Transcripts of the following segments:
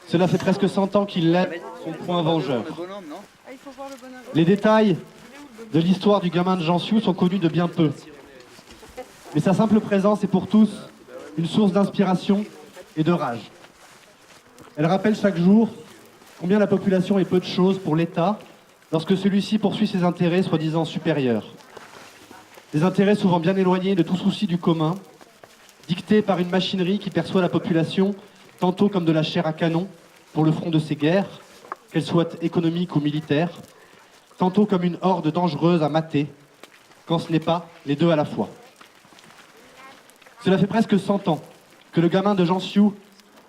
Cela fait presque 100 ans qu'il lève son poing vengeur. Les détails de l'histoire du gamin de Jansiu sont connus de bien peu. Mais sa simple présence est pour tous une source d'inspiration et de rage. Elle rappelle chaque jour combien la population est peu de choses pour l'État lorsque celui-ci poursuit ses intérêts soi-disant supérieurs. Des intérêts souvent bien éloignés de tout souci du commun, dictés par une machinerie qui perçoit la population tantôt comme de la chair à canon pour le front de ses guerres, qu'elles soient économiques ou militaires, tantôt comme une horde dangereuse à mater, quand ce n'est pas les deux à la fois. Cela fait presque 100 ans que le gamin de Jansiu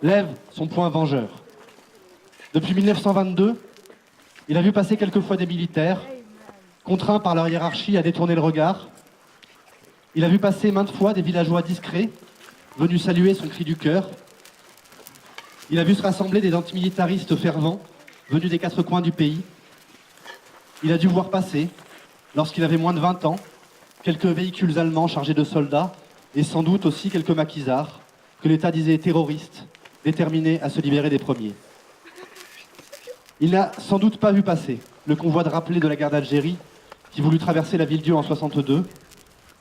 lève son poing vengeur. Depuis 1922, il a vu passer quelquefois des militaires, contraints par leur hiérarchie à détourner le regard. Il a vu passer maintes fois des villageois discrets, venus saluer son cri du cœur. Il a vu se rassembler des antimilitaristes fervents, venus des quatre coins du pays. Il a dû voir passer, lorsqu'il avait moins de 20 ans, quelques véhicules allemands chargés de soldats, et sans doute aussi quelques maquisards, que l'État disait terroristes, déterminés à se libérer des premiers. Il n'a sans doute pas vu passer le convoi de rappelés de la guerre d'Algérie, qui voulut traverser la Ville-Dieu en 62,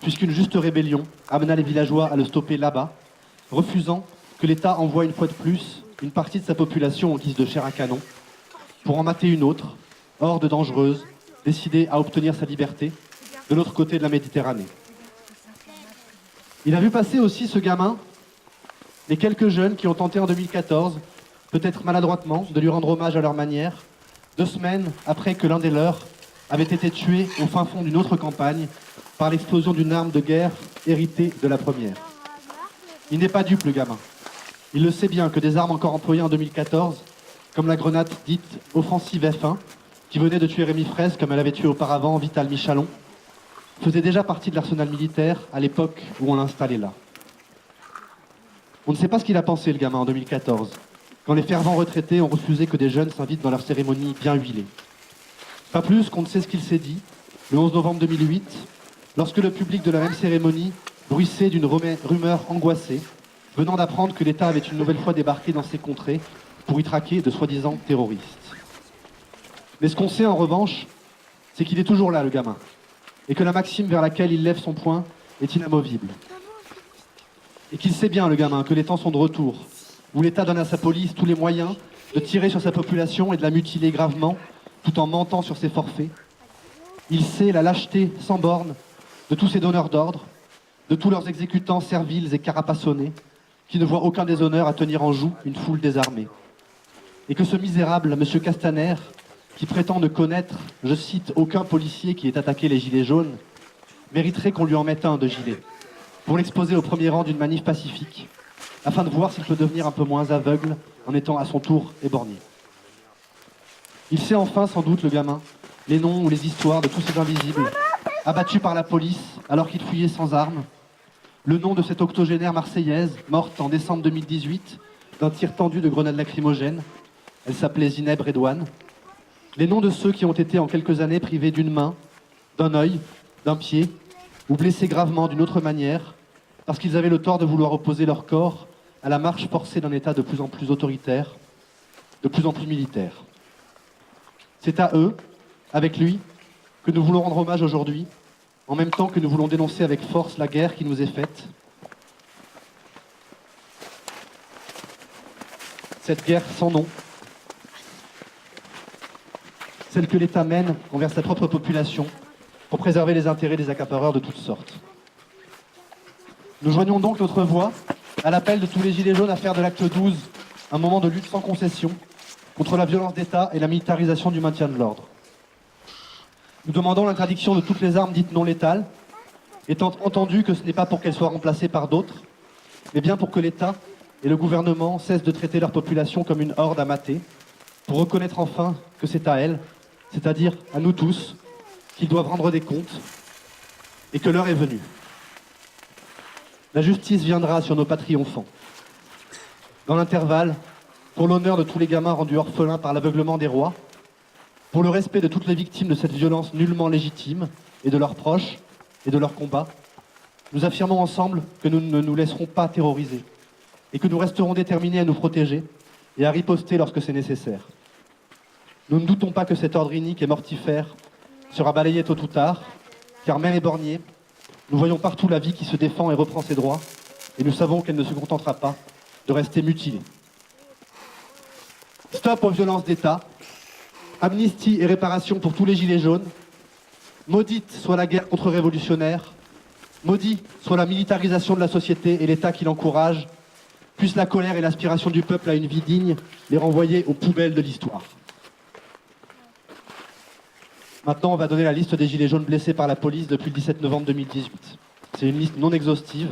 puisqu'une juste rébellion amena les villageois à le stopper là-bas, refusant que l'État envoie une fois de plus une partie de sa population en guise de chair à canon, pour en mater une autre, horde dangereuse, décidée à obtenir sa liberté, de l'autre côté de la Méditerranée. Il a vu passer aussi ce gamin, les quelques jeunes qui ont tenté en 2014, peut-être maladroitement, de lui rendre hommage à leur manière, 2 semaines après que l'un des leurs avait été tué au fin fond d'une autre campagne par l'explosion d'une arme de guerre héritée de la première. Il n'est pas dupe, le gamin. Il le sait bien que des armes encore employées en 2014, comme la grenade dite offensive F1, qui venait de tuer Rémi Fraisse comme elle avait tué auparavant Vital Michalon, faisait déjà partie de l'arsenal militaire à l'époque où on l'installait là. On ne sait pas ce qu'il a pensé, le gamin, en 2014, quand les fervents retraités ont refusé que des jeunes s'invitent dans leur cérémonie bien huilée. Pas plus qu'on ne sait ce qu'il s'est dit, le 11 novembre 2008, lorsque le public de la même cérémonie bruissait d'une rumeur angoissée, venant d'apprendre que l'État avait une nouvelle fois débarqué dans ces contrées pour y traquer de soi-disant terroristes. Mais ce qu'on sait en revanche, c'est qu'il est toujours là, le gamin, et que la maxime vers laquelle il lève son poing est inamovible. Et qu'il sait bien, le gamin, que les temps sont de retour, où l'État donne à sa police tous les moyens de tirer sur sa population et de la mutiler gravement, tout en mentant sur ses forfaits. Il sait la lâcheté sans borne de tous ces donneurs d'ordre, de tous leurs exécutants serviles et carapassonnés, qui ne voient aucun déshonneur à tenir en joue une foule désarmée. Et que ce misérable, M. Castaner, qui prétend ne connaître, je cite, aucun policier qui ait attaqué les gilets jaunes, mériterait qu'on lui en mette un de gilet, pour l'exposer au premier rang d'une manif pacifique, afin de voir s'il peut devenir un peu moins aveugle en étant à son tour éborgné. Il sait enfin, sans doute, le gamin, les noms ou les histoires de tous ces invisibles, abattus par la police alors qu'ils fuyaient sans armes, le nom de cette octogénaire marseillaise, morte en décembre 2018, d'un tir tendu de grenades lacrymogènes. Elle s'appelait Zineb Redouane. Les noms de ceux qui ont été en quelques années privés d'une main, d'un œil, d'un pied, ou blessés gravement d'une autre manière, parce qu'ils avaient le tort de vouloir opposer leur corps à la marche forcée d'un État de plus en plus autoritaire, de plus en plus militaire. C'est à eux, avec lui, que nous voulons rendre hommage aujourd'hui, en même temps que nous voulons dénoncer avec force la guerre qui nous est faite. Cette guerre sans nom, celle que l'État mène envers sa propre population pour préserver les intérêts des accapareurs de toutes sortes. Nous joignons donc notre voix à l'appel de tous les gilets jaunes à faire de l'acte 12 un moment de lutte sans concession contre la violence d'État et la militarisation du maintien de l'ordre. Nous demandons l'interdiction de toutes les armes dites non létales, étant entendu que ce n'est pas pour qu'elles soient remplacées par d'autres, mais bien pour que l'État et le gouvernement cessent de traiter leur population comme une horde à mater, pour reconnaître enfin que c'est à elles, c'est-à-dire à nous tous, qu'ils doivent rendre des comptes, et que l'heure est venue. La justice viendra sur nos pas triomphants. Dans l'intervalle, pour l'honneur de tous les gamins rendus orphelins par l'aveuglement des rois, pour le respect de toutes les victimes de cette violence nullement légitime, et de leurs proches, et de leurs combats, nous affirmons ensemble que nous ne nous laisserons pas terroriser, et que nous resterons déterminés à nous protéger, et à riposter lorsque c'est nécessaire. Nous ne doutons pas que cet ordre inique et mortifère sera balayé tôt ou tard, car même éborgnés, nous voyons partout la vie qui se défend et reprend ses droits, et nous savons qu'elle ne se contentera pas de rester mutilée. Stop aux violences d'État, amnistie et réparation pour tous les gilets jaunes, maudite soit la guerre contre-révolutionnaire, maudit soit la militarisation de la société et l'État qui l'encourage, puisse la colère et l'aspiration du peuple à une vie digne les renvoyer aux poubelles de l'histoire. Maintenant, on va donner la liste des gilets jaunes blessés par la police depuis le 17 novembre 2018. C'est une liste non exhaustive,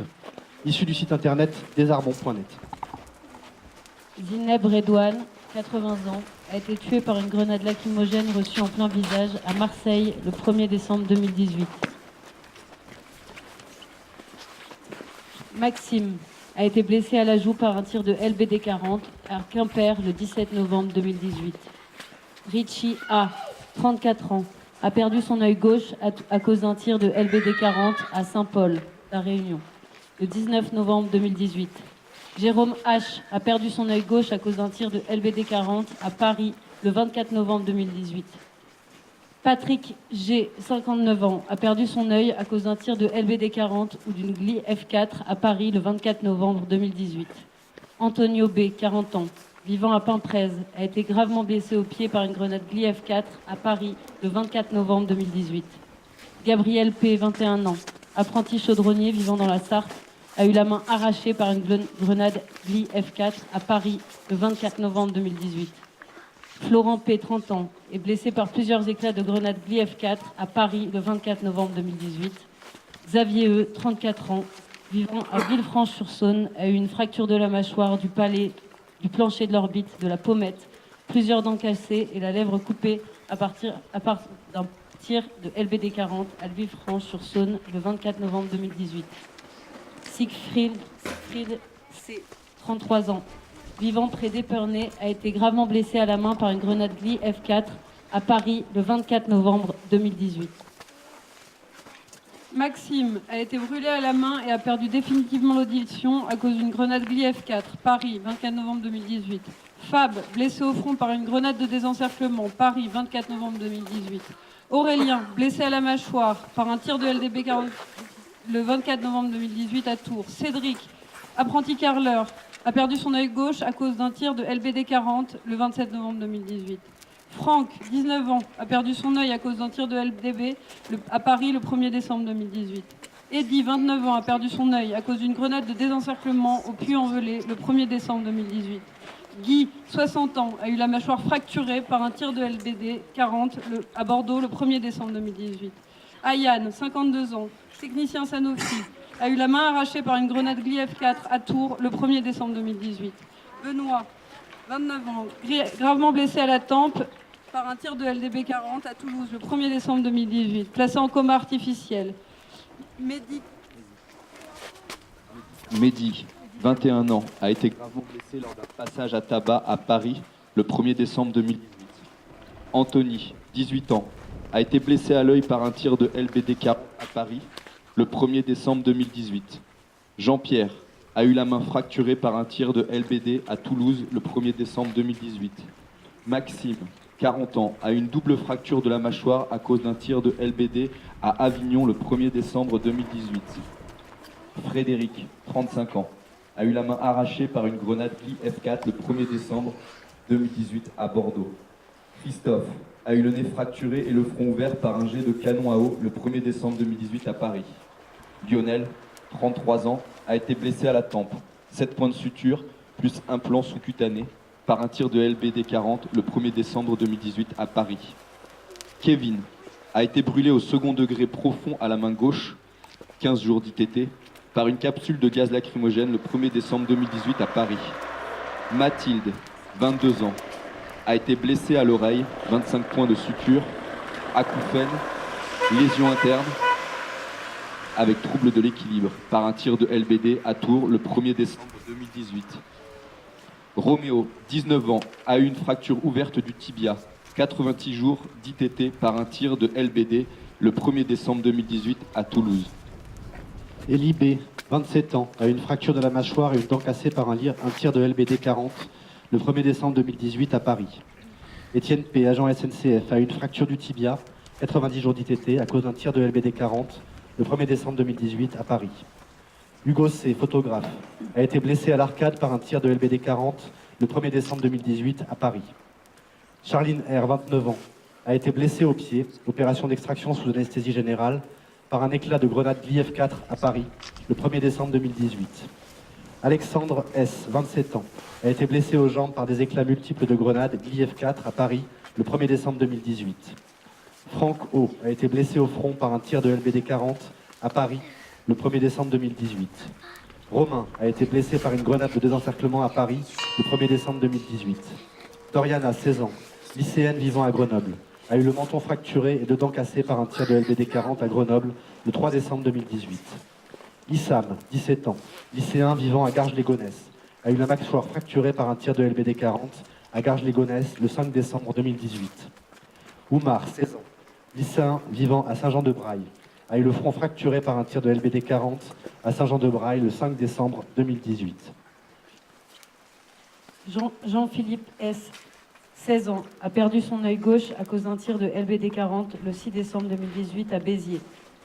issue du site internet desarmons.net. Zineb Redouane, 80 ans, a été tué par une grenade lacrymogène reçue en plein visage à Marseille le 1er décembre 2018. Maxime a été blessé à la joue par un tir de LBD 40 à Quimper le 17 novembre 2018. Richie A, 34 ans, a perdu son œil gauche à cause d'un tir de LBD 40 à Saint-Paul, La Réunion, le 19 novembre 2018. Jérôme H a perdu son œil gauche à cause d'un tir de LBD 40 à Paris le 24 novembre 2018. Patrick G, 59 ans, a perdu son œil à cause d'un tir de LBD 40 ou d'une Gli F4 à Paris le 24 novembre 2018. Antonio B, 40 ans, vivant à Pimprez, a été gravement blessé au pied par une grenade Gli F4 à Paris le 24 novembre 2018. Gabriel P, 21 ans, apprenti chaudronnier vivant dans la Sarthe, a eu la main arrachée par une grenade Gli F4 à Paris le 24 novembre 2018. Florent P, 30 ans, est blessé par plusieurs éclats de grenade Gli F4 à Paris le 24 novembre 2018. Xavier E, 34 ans, vivant à Villefranche-sur-Saône, a eu une fracture de la mâchoire, du palais, du plancher de l'orbite, de la pommette, plusieurs dents cassées et la lèvre coupée à partir d'un tir de LBD 40 à Villefranche-sur-Saône le 24 novembre 2018. Siegfried C, 33 ans, vivant près d'Épernay, a été gravement blessé à la main par une grenade Gli F4 à Paris le 24 novembre 2018. Maxime a été brûlé à la main et a perdu définitivement l'audition à cause d'une grenade Gli F4, Paris, 24 novembre 2018. Fab, blessé au front par une grenade de désencerclement, Paris, 24 novembre 2018. Aurélien, blessé à la mâchoire par un tir de LBD 40 le 24 novembre 2018 à Tours. Cédric, apprenti carreleur, a perdu son œil gauche à cause d'un tir de LBD 40 le 27 novembre 2018. Franck, 19 ans, a perdu son œil à cause d'un tir de LBD à Paris le 1er décembre 2018. Eddie, 29 ans, a perdu son œil à cause d'une grenade de désencerclement au Puy-en-Velay le 1er décembre 2018. Guy, 60 ans, a eu la mâchoire fracturée par un tir de LBD 40 à Bordeaux le 1er décembre 2018. Ayane, 52 ans, technicien Sanofi, a eu la main arrachée par une grenade Gli F4 à Tours le 1er décembre 2018. Benoît, 29 ans, gravement blessé à la tempe par un tir de LBD 40 à Toulouse le 1er décembre 2018, placé en coma artificiel. Mehdi, 21 ans, a été gravement blessé lors d'un passage à tabac à Paris le 1er décembre 2018. Anthony, 18 ans, a été blessé à l'œil par un tir de LBD 40 à Paris le 1er décembre 2018. Jean-Pierre a eu la main fracturée par un tir de LBD à Toulouse le 1er décembre 2018. Maxime, 40 ans, a eu une double fracture de la mâchoire à cause d'un tir de LBD à Avignon le 1er décembre 2018. Frédéric, 35 ans, a eu la main arrachée par une grenade Gli F4 le 1er décembre 2018 à Bordeaux. Christophe a eu le nez fracturé et le front ouvert par un jet de canon à eau le 1er décembre 2018 à Paris. Lionel, 33 ans, a été blessé à la tempe, 7 points de suture, plus un plan sous-cutané, par un tir de LBD 40 le 1er décembre 2018 à Paris. Kevin a été brûlé au second degré profond à la main gauche, 15 jours d'ITT, par une capsule de gaz lacrymogène le 1er décembre 2018 à Paris. Mathilde, 22 ans, a été blessée à l'oreille, 25 points de suture, acouphène, lésion interne, avec trouble de l'équilibre, par un tir de LBD à Tours le 1er décembre 2018. Roméo, 19 ans, a eu une fracture ouverte du tibia, 86 jours d'ITT par un tir de LBD le 1er décembre 2018 à Toulouse. Elie B, 27 ans, a eu une fracture de la mâchoire et une dent cassée par un tir de LBD 40 le 1er décembre 2018 à Paris. Étienne P., agent SNCF, a eu une fracture du tibia, 90 jours d'ITT à cause d'un tir de LBD 40, le 1er décembre 2018 à Paris. Hugo C., photographe, a été blessé à l'arcade par un tir de LBD 40 le 1er décembre 2018 à Paris. Charline R., 29 ans, a été blessée au pied, opération d'extraction sous anesthésie générale, par un éclat de grenade Gliev 4 à Paris, le 1er décembre 2018. Alexandre S., 27 ans, a été blessé aux jambes par des éclats multiples de grenades Gliev 4 à Paris, le 1er décembre 2018. Franck O. a été blessé au front par un tir de LBD 40 à Paris, le 1er décembre 2018. Romain a été blessé par une grenade de désencerclement à Paris, le 1er décembre 2018. Doriana, 16 ans, lycéenne vivant à Grenoble, a eu le menton fracturé et deux dents cassées par un tir de LBD 40 à Grenoble, le 3 décembre 2018. Issam, 17 ans, lycéen vivant à Garges-les-Gonesse, a eu la mâchoire fracturée par un tir de LBD 40 à Garges-les-Gonesse, le 5 décembre 2018. Oumar, 16 ans, lycéen vivant à Saint-Jean-de-Braille, a eu le front fracturé par un tir de LBD 40 à Saint-Jean-de-Braille le 5 décembre 2018. Jean-Philippe S., 16 ans, a perdu son œil gauche à cause d'un tir de LBD 40 le 6 décembre 2018 à Béziers.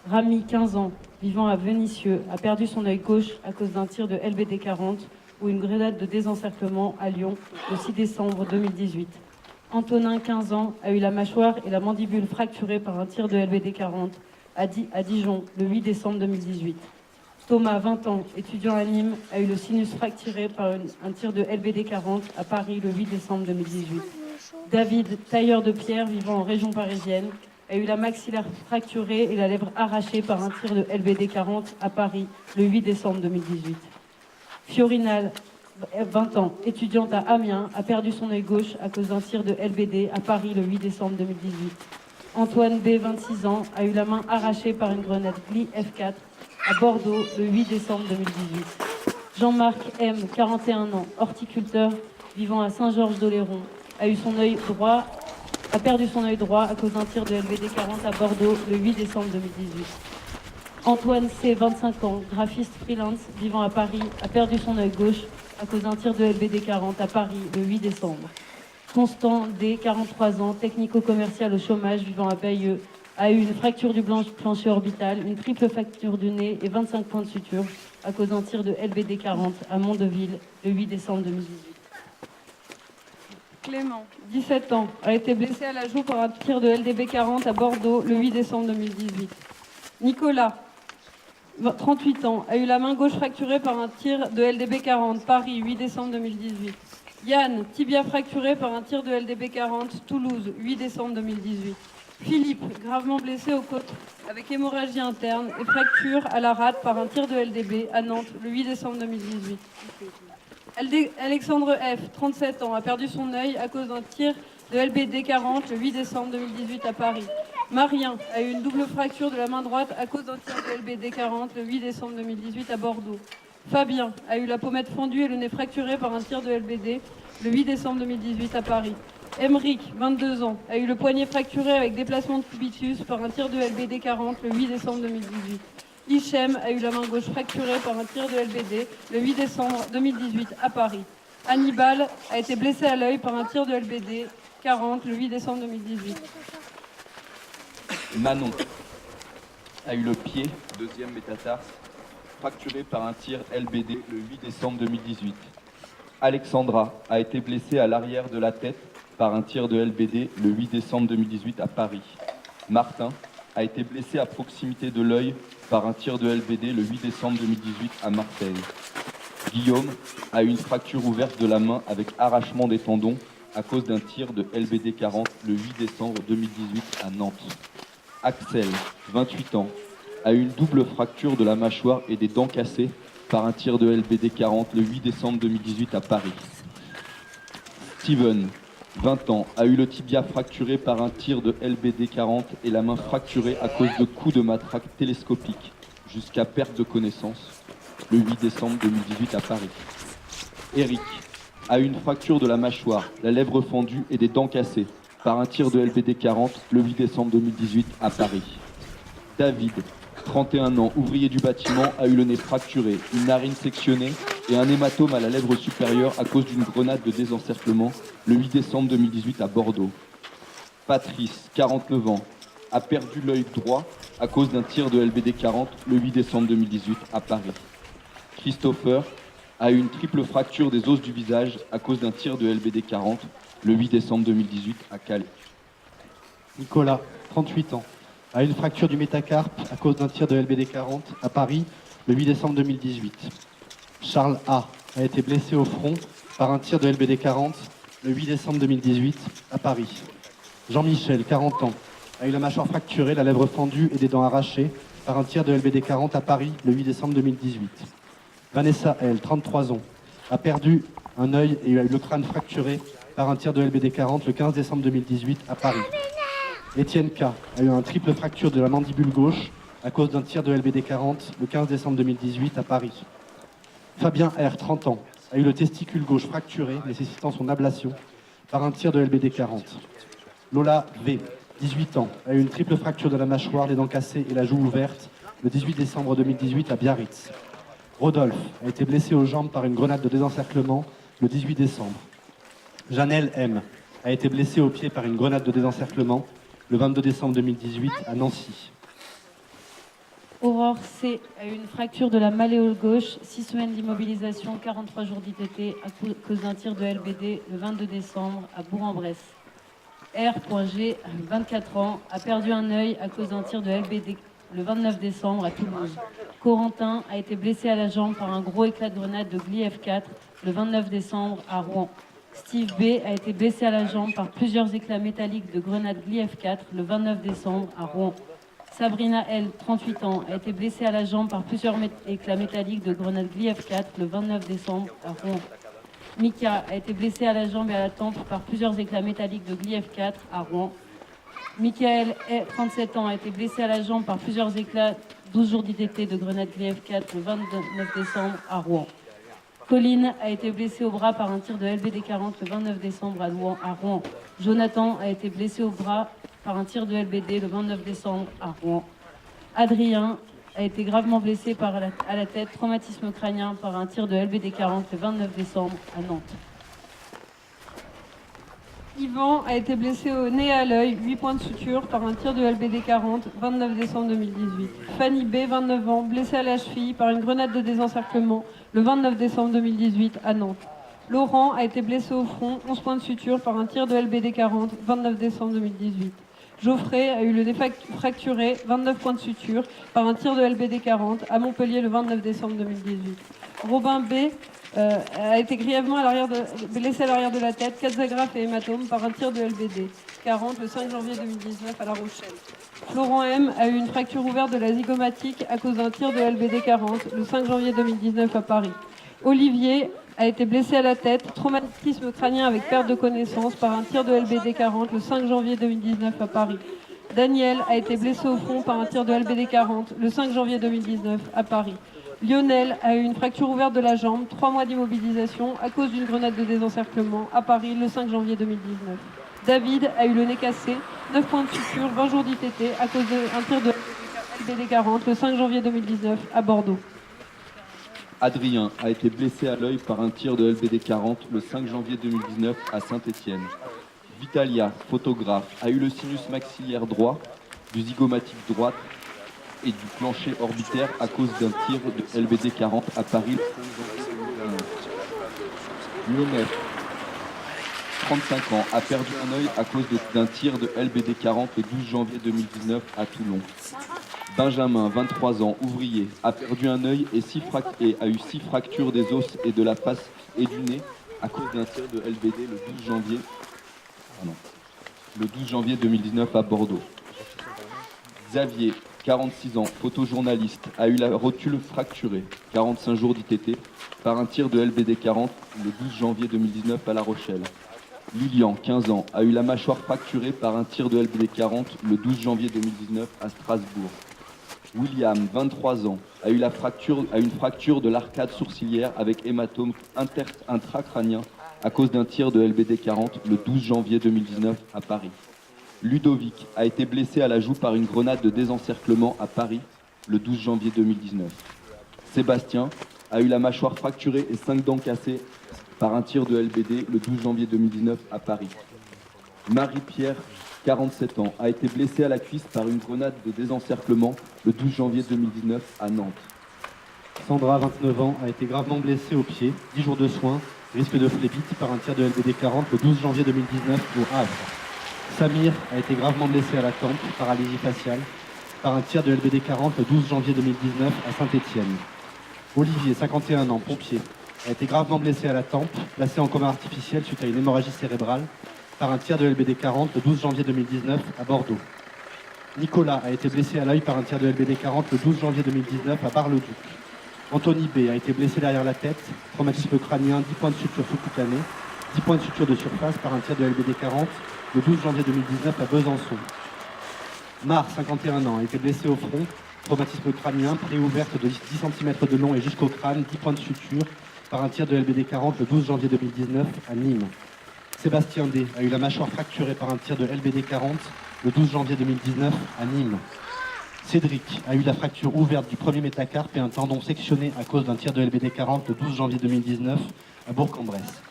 Rami, 15 ans, vivant à Vénissieux, a perdu son œil gauche à cause d'un tir de LBD 40 ou une grenade de désencerclement à Lyon le 6 décembre 2018. Antonin, 15 ans, a eu la mâchoire et la mandibule fracturées par un tir de LBD 40 à Dijon le 8 décembre 2018. Thomas, 20 ans, étudiant à Nîmes, a eu le sinus fracturé par un tir de LBD 40 à Paris le 8 décembre 2018. David, tailleur de pierre vivant en région parisienne, a eu la maxillaire fracturée et la lèvre arrachée par un tir de LBD 40 à Paris le 8 décembre 2018. Fiorinal, 20 ans, étudiante à Amiens, a perdu son œil gauche à cause d'un tir de LBD à Paris le 8 décembre 2018. Antoine B., 26 ans, a eu la main arrachée par une grenade Gli F4 à Bordeaux le 8 décembre 2018. Jean-Marc M., 41 ans, horticulteur, vivant à Saint-Georges-d'Oléron, a perdu son œil droit à cause d'un tir de LBD 40 à Bordeaux le 8 décembre 2018. Antoine C., 25 ans, graphiste freelance, vivant à Paris, a perdu son œil gauche à cause d'un tir de LBD 40 à Paris le 8 décembre. Constant D., 43 ans, technico-commercial au chômage, vivant à Bayeux, a eu une fracture du plancher orbital, une triple fracture du nez et 25 points de suture à cause d'un tir de LBD 40 à Mondeville le 8 décembre 2018. Clément, 17 ans, a été blessé à la joue par un tir de LBD 40 à Bordeaux le 8 décembre 2018. Nicolas, 38 ans, a eu la main gauche fracturée par un tir de LBD 40, Paris, 8 décembre 2018. Yann, tibia fracturé par un tir de LBD 40, Toulouse, 8 décembre 2018. Philippe, gravement blessé aux côtes avec hémorragie interne et fracture à la rate par un tir de LDB à Nantes, le 8 décembre 2018. Alexandre F., 37 ans, a perdu son œil à cause d'un tir de LBD 40 le 8 décembre 2018 à Paris. Marien a eu une double fracture de la main droite à cause d'un tir de LBD 40 le 8 décembre 2018 à Bordeaux. Fabien a eu la pommette fendue et le nez fracturé par un tir de LBD le 8 décembre 2018 à Paris. Emeric, 22 ans, a eu le poignet fracturé avec déplacement de cubitus par un tir de LBD 40 le 8 décembre 2018. Hichem a eu la main gauche fracturée par un tir de LBD le 8 décembre 2018 à Paris. Hannibal a été blessé à l'œil par un tir de LBD 40 le 8 décembre 2018. Manon a eu le pied, deuxième métatarse, fracturé par un tir LBD le 8 décembre 2018. Alexandra a été blessée à l'arrière de la tête par un tir de LBD le 8 décembre 2018 à Paris. Martin a été blessé à proximité de l'œil par un tir de LBD le 8 décembre 2018 à Marseille. Guillaume a eu une fracture ouverte de la main avec arrachement des tendons à cause d'un tir de LBD 40 le 8 décembre 2018 à Nantes. Axel, 28 ans, a eu une double fracture de la mâchoire et des dents cassées par un tir de LBD 40 le 8 décembre 2018 à Paris. Steven, 20 ans, a eu le tibia fracturé par un tir de LBD 40 et la main fracturée à cause de coups de matraque télescopique jusqu'à perte de connaissance le 8 décembre 2018 à Paris. Eric a eu une fracture de la mâchoire, la lèvre fendue et des dents cassées par un tir de LBD 40 le 8 décembre 2018 à Paris. David, 31 ans, ouvrier du bâtiment, a eu le nez fracturé, une narine sectionnée et un hématome à la lèvre supérieure à cause d'une grenade de désencerclement le 8 décembre 2018 à Bordeaux. Patrice, 49 ans, a perdu l'œil droit à cause d'un tir de LBD 40 le 8 décembre 2018 à Paris. Christopher a eu une triple fracture des os du visage à cause d'un tir de LBD 40 le 8 décembre 2018 à Calais. Nicolas, 38 ans, a eu une fracture du métacarpe à cause d'un tir de LBD 40 à Paris le 8 décembre 2018. Charles A. été blessé au front par un tir de LBD 40 le 8 décembre 2018 à Paris. Jean-Michel, 40 ans, a eu la mâchoire fracturée, la lèvre fendue et des dents arrachées par un tir de LBD 40 à Paris le 8 décembre 2018. Vanessa L., 33 ans, a perdu un œil et a eu le crâne fracturé par un tir de LBD 40 le 15 décembre 2018 à Paris. Étienne K. a eu un triple fracture de la mandibule gauche à cause d'un tir de LBD 40 le 15 décembre 2018 à Paris. Fabien R., 30 ans, a eu le testicule gauche fracturé nécessitant son ablation par un tir de LBD 40. Lola V., 18 ans, a eu une triple fracture de la mâchoire, les dents cassées et la joue ouverte le 18 décembre 2018 à Biarritz. Rodolphe a été blessé aux jambes par une grenade de désencerclement le 18 décembre. Janelle M. a été blessée au pied par une grenade de désencerclement le 22 décembre 2018 à Nancy. Aurore C. a eu une fracture de la malléole gauche, 6 semaines d'immobilisation, 43 jours d'ITT à cause d'un tir de LBD le 22 décembre à Bourg-en-Bresse. R.G. 24 ans, a perdu un œil à cause d'un tir de LBD le 29 décembre à Toulouse. Corentin a été blessé à la jambe par un gros éclat de grenade de Gli F4 le 29 décembre à Rouen. Steve B. a été blessé à la jambe par plusieurs éclats métalliques de grenade Gli F4 le 29 décembre à Rouen. Sabrina L., 38 ans, a été blessée à la jambe par plusieurs éclats métalliques de grenade Gli F4 le 29 décembre à Rouen. Mika a été blessée à la jambe et à la tempe par plusieurs éclats métalliques de Gli F4 à Rouen. Michael, 37 ans, a été blessé à la jambe par plusieurs éclats, 12 jours d'ITT de grenade Gli F4 le 29 décembre à Rouen. Colline a été blessée au bras par un tir de LBD 40 le 29 décembre à Rouen. Jonathan a été blessé au bras par un tir de LBD le 29 décembre à Rouen. Adrien a été gravement blessé à la tête, traumatisme crânien par un tir de LBD 40 le 29 décembre à Nantes. Yvan a été blessé au nez et à l'œil, 8 points de suture par un tir de LBD 40, 29 décembre 2018. Fanny B, 29 ans, blessée à la cheville par une grenade de désencerclement le 29 décembre 2018 à Nantes. Laurent a été blessé au front, 11 points de suture par un tir de LBD 40, 29 décembre 2018. Geoffrey a eu le nez fracturé, 29 points de suture, par un tir de LBD 40 à Montpellier le 29 décembre 2018. Robin B a été grièvement blessé à l'arrière de la tête, 4 agrafes et hématomes par un tir de LBD 40 le 5 janvier 2019 à La Rochelle. Florent M a eu une fracture ouverte de la zygomatique à cause d'un tir de LBD 40 le 5 janvier 2019 à Paris. Olivier a été blessé à la tête, traumatisme crânien avec perte de connaissance par un tir de LBD 40 le 5 janvier 2019 à Paris. Daniel a été blessé au front par un tir de LBD 40 le 5 janvier 2019 à Paris. Lionel a eu une fracture ouverte de la jambe, 3 mois d'immobilisation à cause d'une grenade de désencerclement à Paris le 5 janvier 2019. David a eu le nez cassé, 9 points de suture, 20 jours d'ITT à cause d'un tir de LBD 40 le 5 janvier 2019 à Bordeaux. Adrien a été blessé à l'œil par un tir de LBD 40 le 5 janvier 2019 à Saint-Étienne. Vitalia, photographe, a eu le sinus maxillaire droit, du zygomatique droite et du plancher orbitaire à cause d'un tir de LBD 40 à Paris le 5 janvier 2019. Lionel, 35 ans, a perdu un œil à cause d'un tir de LBD 40 le 12 janvier 2019 à Toulon. Benjamin, 23 ans, ouvrier, a perdu un œil et a eu 6 fractures des os et de la face et du nez à cause d'un tir de LBD le 12 janvier 2019 à Bordeaux. Xavier, 46 ans, photojournaliste, a eu la rotule fracturée, 45 jours d'ITT, par un tir de LBD 40 le 12 janvier 2019 à La Rochelle. Lilian, 15 ans, a eu la mâchoire fracturée par un tir de LBD 40 le 12 janvier 2019 à Strasbourg. William, 23 ans, a eu une fracture de l'arcade sourcilière avec hématome intracrânien à cause d'un tir de LBD 40 le 12 janvier 2019 à Paris. Ludovic a été blessé à la joue par une grenade de désencerclement à Paris le 12 janvier 2019. Sébastien a eu la mâchoire fracturée et 5 dents cassées par un tir de LBD le 12 janvier 2019 à Paris. Marie-Pierre, 47 ans, a été blessée à la cuisse par une grenade de désencerclement le 12 janvier 2019 à Nantes. Sandra, 29 ans, a été gravement blessée au pied, 10 jours de soins, risque de phlébite par un tir de LBD 40 le 12 janvier 2019 au Havre. Samir a été gravement blessé à la tempe, paralysie faciale, par un tir de LBD 40 le 12 janvier 2019 à Saint-Étienne. Olivier, 51 ans, pompier, a été gravement blessé à la tempe, placé en coma artificiel suite à une hémorragie cérébrale, par un tir de LBD 40 le 12 janvier 2019 à Bordeaux. Nicolas a été blessé à l'œil par un tir de LBD 40 le 12 janvier 2019 à Bar-le-Duc. Anthony B a été blessé derrière la tête, traumatisme crânien, 10 points de suture sous-cutanée, 10 points de suture de surface par un tir de LBD 40 le 12 janvier 2019 à Besançon. Mar, 51 ans, a été blessé au front, traumatisme crânien, préouverte de 10 cm de long et jusqu'au crâne, 10 points de suture par un tir de LBD 40 le 12 janvier 2019 à Nîmes. Sébastien D a eu la mâchoire fracturée par un tir de LBD 40 le 12 janvier 2019 à Nîmes. Cédric a eu la fracture ouverte du premier métacarpe et un tendon sectionné à cause d'un tir de LBD 40 le 12 janvier 2019 à Bourg-en-Bresse.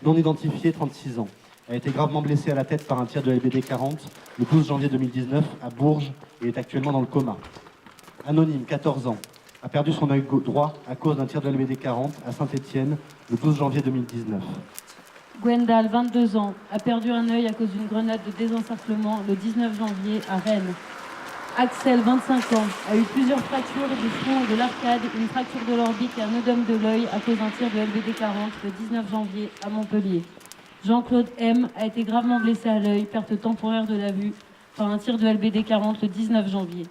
Non identifié, 36 ans, a été gravement blessé à la tête par un tir de LBD 40 le 12 janvier 2019 à Bourges et est actuellement dans le coma. Anonyme, 14 ans, a perdu son œil droit à cause d'un tir de LBD 40 à Saint-Étienne le 12 janvier 2019. Gwendal, 22 ans, a perdu un œil à cause d'une grenade de désencerclement le 19 janvier à Rennes. Axel, 25 ans, a eu plusieurs fractures du front et de l'arcade, une fracture de l'orbite et un œdème de l'œil à cause d'un tir de LBD 40 le 19 janvier à Montpellier. Jean-Claude M a été gravement blessé à l'œil, perte temporaire de la vue, par un tir de LBD 40 le 19 janvier.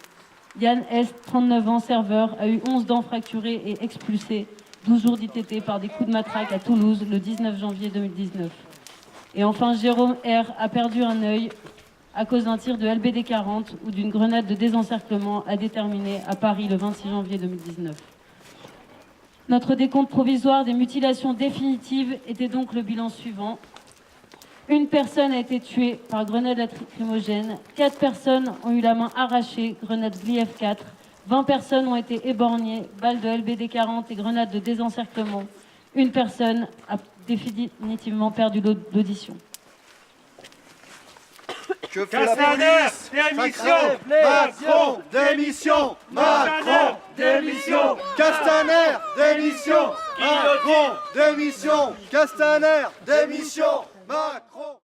Yann S, 39 ans, serveur, a eu 11 dents fracturées et expulsées, 12 jours d'ITT par des coups de matraque à Toulouse le 19 janvier 2019. Et enfin, Jérôme R a perdu un œil à cause d'un tir de LBD 40 ou d'une grenade de désencerclement à déterminer à Paris le 26 janvier 2019. Notre décompte provisoire des mutilations définitives était donc le bilan suivant. Une personne a été tuée par grenade lacrymogène, 4 personnes ont eu la main arrachée, grenade Gliev 4, 20 personnes ont été éborgnées, balles de LBD 40 et grenades de désencerclement. Une personne a définitivement perdu l'audition. Que fait la police? Démission! Macron! Démission! Macron! Démission! Castaner! Démission! Macron! Démission! Castaner! Démission! Macron!